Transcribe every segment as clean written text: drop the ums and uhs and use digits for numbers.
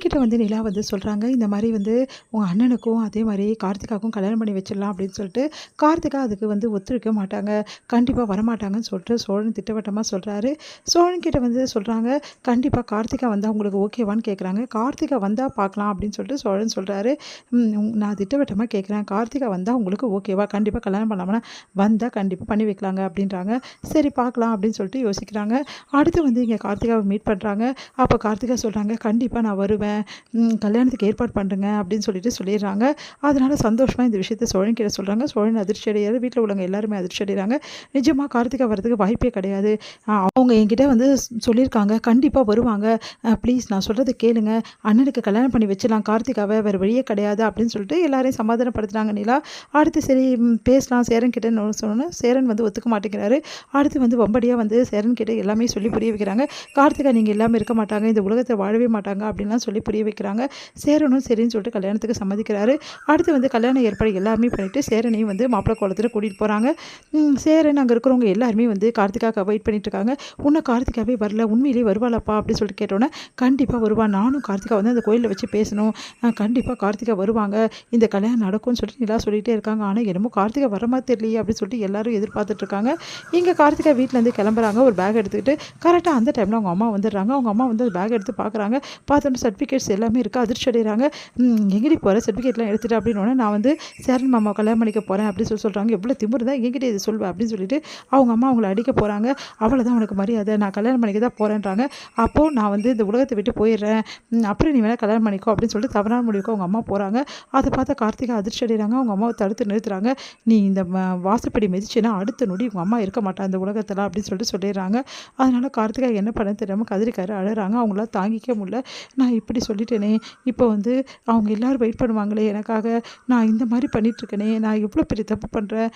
என்கிட்ட வந்து நிலா வந்து சொல்கிறாங்க, இந்த மாதிரி வந்து உங்கள் அண்ணனுக்கும் அதே மாதிரி கார்த்திகாவுக்கும் கல்யாணம் பண்ணி வச்சிடலாம் அப்படின்னு சொல்லிட்டு, கார்த்திகா அதுக்கு வந்து ஒத்துழைக்க மாட்டாங்க, கண்டிப்பாக வரமாட்டாங்கன்னு சொல்லிட்டு சோழன் திட்டவட்டமாக சொல்கிறாரு. சோழன் கிட்ட வந்து சொல்கிறாங்க, கண்டிப்பாக கார்த்திகா வந்தால் உங்களுக்கு ஓகேவான்னு கேட்குறாங்க. கார்த்திகா வந்தால் பார்க்கலாம் அப்படின்னு சொல்லிட்டு சோழன் சொல்கிறாரு. நான் திட்டவட்டமாக கேட்குறேன், கார்த்திகா வந்தால் உங்களுக்கு ஓகேவா, கண்டிப்பாக கல்யாணம் பண்ணலாமா, வந்தால் கண்டிப்பாக பண்ணி வைக்கலாங்க அப்படின்றாங்க. சரி பார்க்கலாம் அப்படின்னு சொல்லிட்டு யோசிக்கிறாங்க. அடுத்து வந்து இங்கே கார்த்திகாவை மீட் பண்ணுறாங்க. அப்போ கார்த்திகா சொல்கிறாங்க, கண்டிப்பாக நான் வருவேன், கல்யாணத்துக்கு ஏற்பாடு பண்ணுறேங்க அப்படின்னு சொல்லிடுறாங்க. அதனால் சந்தோஷமாக இந்த விஷயத்தை சோழன் கிட்ட சொல்கிறாங்க. சோழன் அதிர்ச்சி அடையாரு, வீட்டில் உள்ளவங்க எல்லாருமே அதிர்ச்சி அடைகிறாங்க. நிஜமாக கார்த்திகா வரதுக்கு வாய்ப்பே கிடையாது. அவங்க என்கிட்ட வந்து சொல்லியிருக்காங்க, கண்டிப்பாக வருவாங்க, ப்ளீஸ் நான் சொல்கிறத கேளுங்க, அண்ணனுக்கு கல்யாணம் பண்ணி வச்சிடலாம் கார்த்திகாவை, வேறு வழியே கிடையாது அப்படின்னு சொல்லிட்டு எல்லாரையும் சமாதானப்படுத்துகிறாங்க நிலா. அடுத்து சரி பேசலாம் சேரன் கிட்ட சொன்னோன்னா சேரன் வந்து ஒத்துக்க மாட்டேங்கிறாரு. அடுத்து வந்து வம்படியாக வந்து சேரன் கிட்ட எல்லாமே சொல்லி புரிய வைக்கிறாங்க. கார்த்திகா நீங்கள் எல்லாமே இருக்க மாட்டாங்க, இந்த உலகத்தை வாழவே மாட்டாங்க அப்படின்லாம் சொல்லி புரிய வைக்கிறாங்க. சேரனும் சரின்னு சொல்லிட்டு கல்யாணத்துக்கு சம்மதிக்கிறாரு. அடுத்து வந்து கல்யாண ஏற்பாடு எல்லாமே பண்ணிவிட்டு சேரனையும் வந்து மாப்பிள்ளை கோலத்தில் கூட்டிகிட்டு போகிறாங்க. சேரன் அங்கே இருக்கிறவங்க எல்லாருமே வந்து கார்த்திகாவுக்கு வெயிட் பண்ணிட்டு இருக்காங்க. இன்னும் கார்த்திகாவே வரல, உண்மையிலேயே வருவாளாப்பா அப்படின்னு சொல்லிட்டு கேட்டோன்னே, கண்டிப்பாக வருவான், நானும் கார்த்திகா வந்து அந்த கோயிலில் வச்சு பேசணும், கண்டிப்பாக கார்த்திகா வருவாங்க, இந்த கல்யாணம் நடக்கும்னு சொல்லிட்டு நிலா சொல்லிகிட்டே இருக்காங்க. ஆனால் என்னமோ கார்த்திகா வர மாதிரி தெரியலையே அப்படின்னு சொல்லிட்டு எல்லாரும் எதிர்பார்த்துட்டு இருக்காங்க. இங்கே கார்த்திகா வீட்டிலேருந்து கிளம்புறாங்க ஒரு பேக் எடுத்துக்கிட்டு. கரெக்டாக அந்த டைமில் அவங்க அம்மா வந்துடுறாங்க. அவங்க அம்மா வந்து பேக் எடுத்து பார்க்குறாங்க. பார்த்தோன்னே சர்டிஃபிகேட்ஸ் எல்லாமே இருக்குது. அதிர்ச்சி அடைகிறாங்க. எங்கடி போகிற, சர்டிஃபிகேட்லாம் எடுத்துகிட்டு அப்படின்னு நான் வந்து சேரன் மாமா கல்யாணம் பண்ணிக்க போகிறேன் அப்படின்னு சொல்கிறாங்க. எவ்வளோ திமிரு தான் என்கிட்ட இது சொல்வேன் அப்படின்னு சொல்லிட்டு அவங்க அம்மா அவங்கள அடிக்க போகிறாங்க. அவ்வளோதான் உனக்கு மரியாதை, நான் கல்யாணம் பண்ணிக்க தான் போகிறேன்றாங்க. அப்போது நான் வந்து இந்த உலகத்தை விட்டு போயிடுறேன், அப்புறம் நீ வேணால் கல்யாணம் பண்ணிக்கோ அப்படின்னு சொல்லிட்டு தவறான முடிவுக்கு அவங்க அம்மா போகிறாங்க. அதை பார்த்தா கார்த்திகா அதிர்ச்சி அடைகிறாங்க. அவங்க அம்மாவை தடுத்து நிறுத்துறாங்க. நீ இந்த வாசப்படி மிதிச்சுன்னா அடுத்த நொடி உங்கள் அம்மா இருக்க மாட்டா இந்த உலகத்தில் அப்படின்னு சொல்லிட்டு சொல்லிடுறாங்க. அதனால் கார்த்திகா என்ன பண்ண தெரியாமல் கதறிக்காரு அழுறாங்க. அவங்களால தாங்கிக்க முடியல. நான் இப்படி சொல்லிட்டேனே, இப்போ வந்து அவங்க எல்லோரும் வெயிட் பண்ணுவாங்களே எனக்காக, நான் இந்த மாதிரி பண்ணிகிட்ருக்கேனே, நான் எவ்வளோ பெரிய தப்பு பண்ணுறேன்,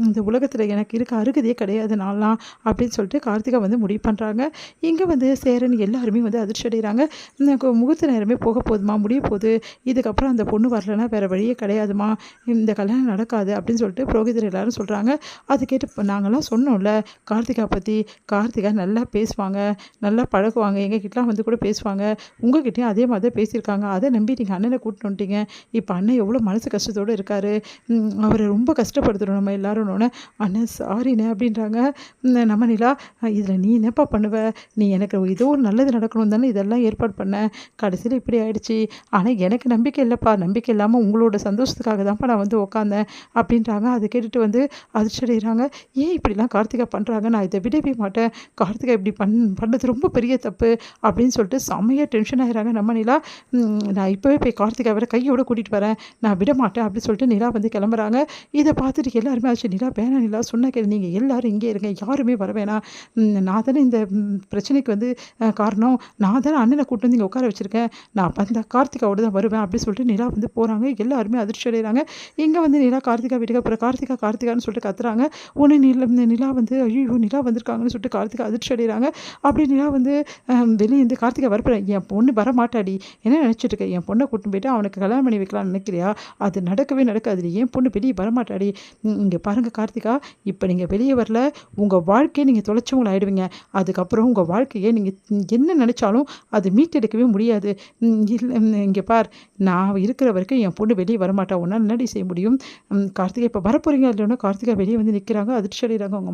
இந்த உலகத்தில் எனக்கு இருக்க அருகதையே கிடையாது நான்லாம் அப்படின்னு சொல்லிட்டு கார்த்திகா வந்து முடிவு பண்ணுறாங்க. இங்கே வந்து சேரன் எல்லாருமே வந்து அதிர்ச்சி அடைகிறாங்க. முகூர்த்த நேரமே போக போதுமா, முடிய போகுது, இதுக்கப்புறம் அந்த பொண்ணு வரலன்னா வேறு வழியே கிடையாதுமா, இந்த கல்யாணம் நடக்காது அப்படின்னு சொல்லிட்டு புரோகிதர் எல்லாரும் சொல்கிறாங்க. அது கேட்டு நாங்கள்லாம் சொன்னோம்ல கார்த்திகா பற்றி, கார்த்திகா நல்லா பேசுவாங்க, நல்லா பழகுவாங்க, எங்ககிட்டலாம் வந்து கூட பேசுவாங்க, உங்ககிட்டயும் அதே மாதிரி தான் பேசியிருக்காங்க, அதை நம்பி நீங்கள் அண்ணனை கூட்டிட்டு வந்துட்டீங்க, இப்போ அண்ணன் எவ்வளோ மனசு கஷ்டத்தோடு இருக்கார், அவரை ரொம்ப கஷ்டப்படுத்துகிறோம் நம்ம எல்லாரும். அண்ணன் சாரிண்ணே அப்படின்றாங்க. நம்ம நிலா, இதில் நீ என்னப்பா பண்ணுவ, நீ எனக்கு ஏதோ ஒரு நல்லது நடக்கணும் தானே இதெல்லாம் ஏற்பாடு பண்ண, கடைசியில் இப்படி ஆயிடுச்சு, ஆனால் எனக்கு நம்பிக்கை இல்லைப்பா, நம்பிக்கை இல்லாமல் உங்களோட சந்தோஷத்துக்காக தான்ப்பா நான் வந்து உட்காந்தேன் அப்படின்றாங்க. அதை கேட்டுட்டு வந்து அதிர்ச்சி அடைகிறாங்க. ஏன் இப்படிலாம் கார்த்திகா பண்ணுறாங்க, நான் இதை விடவே மாட்டேன், கார்த்திகா இப்படி பண்ணது ரொம்ப பெரிய தப்பு அப்படின்னு சொல்லிட்டு செம்மையாக டென்ஷன் ஆகிறாங்க நம்ம நிலா. நான் இப்போவே போய் கார்த்திகா வேறு கையோடு கூட்டிகிட்டு வரேன், நான் விட மாட்டேன் அப்படின்னு சொல்லிட்டு நிலா வந்து கிளம்புறாங்க. இதை பார்த்துட்டு எல்லாருமே ஆச்சு, நிலா வேணாம் நிலா சொன்ன கேள்வி, நீங்கள் எல்லோரும் இங்கே இருங்க, யாருமே வர வேணாம், நான் தானே இந்த பிரச்சனைக்கு வந்து காரணம், நான் தானே அண்ணனை கூட்டு வந்து இங்கே உட்கார வச்சுருக்கேன், நான் அந்த கார்த்திகாவோடு தான் வருவேன் அப்படின்னு சொல்லிட்டு நிலா வந்து போகிறாங்க. எல்லாருமே அதிர்ச்சி அடைகிறாங்க. இங்கே வந்து நிலா கார்த்திகா வீட்டுக்கு அப்புறம் கார்த்திகான்னு சொல்லிட்டு கத்துறாங்க. உடனே நிலா வந்து ஐயோ நிலா வந்திருக்காங்கன்னு சொல்லிட்டு கார்த்திகா அதிர்ச்சி அடைகிறாங்க. அப்படி நிலா வந்து வெளியே இருந்து கார்த்திகா வரப்போகிறேன், என் பொண்ணு வர மாட்டாடி, என்ன நினச்சிட்டு இருக்க, என் பொண்ணை கூட்டின்னு போயிட்டு அவனுக்கு கல்யாணம் பண்ணி வைக்கலாம்னு நினைக்கிறியா, அது நடக்கவே நடக்காது, என் பொண்ணு வெளியே வரமாட்டாடி, இங்கே பாருங்கள் கார்த்திகா, இப்போ நீங்கள் வெளியே வரல உங்கள் வாழ்க்கையை நீங்கள் தொலைச்சவங்கள ஆகிடுவீங்க, அதுக்கப்புறம் உங்கள் வாழ்க்கையை நீங்கள் என்ன நினச்சாலும் அது மீட்டெடுக்கவே முடியாது, இங்கே பார், நான் இருக்கிற வரைக்கும் என் பொண்ணு வெளியே வரமாட்டா, உன்னால் என்னடி செய்ய முடியும், கார்த்திகா இப்போ வரப்போகிறீங்க இல்லைன்னா கார்த்திகா வெளியே வந்து நிற்கிறாங்க. அதிர்ச்சி அடைகிறாங்க அவங்க